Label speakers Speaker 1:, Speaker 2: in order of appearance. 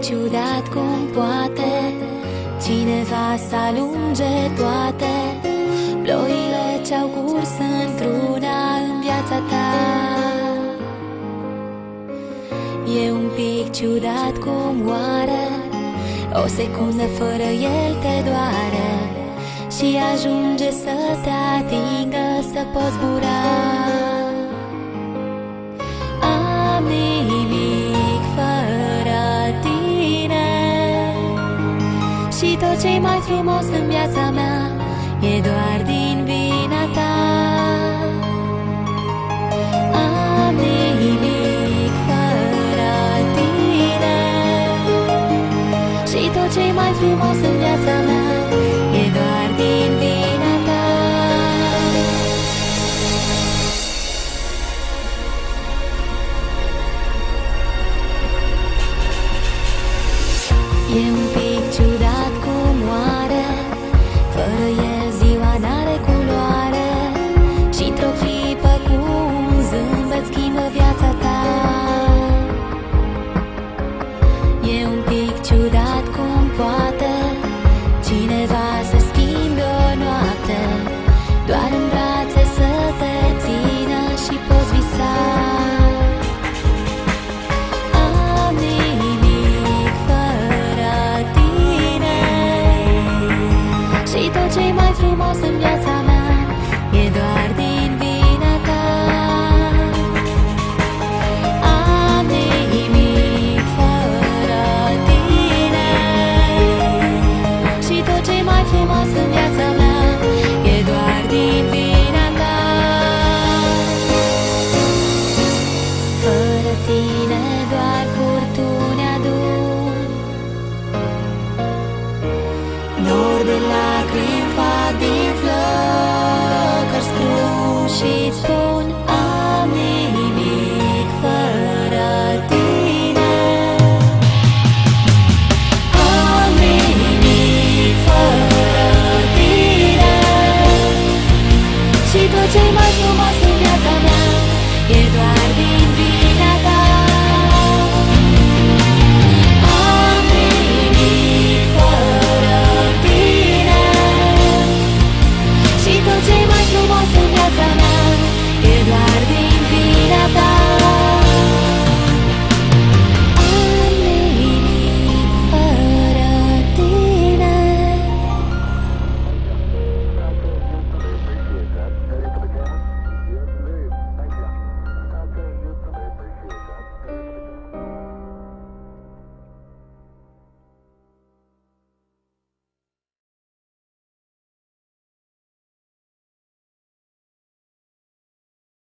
Speaker 1: ciudat cum poate cineva să alunge toate ploile ce-au curs într-una în viața ta. E un pic ciudat cum oare o secundă fără el te doare și ajunge să te atingă, să poți zbura. Am nimic fără tine și tot ce-i mai frumos în viața mea e doar din vina ta. Am nimic fără tine și tot ce-i mai frumos în viața mea e doar din vina ta. E un pic ciudat cum oare fără el ziua n-are culoare și într-o clipă cu un zâmbet schimbă viața ta. E un pic ciudat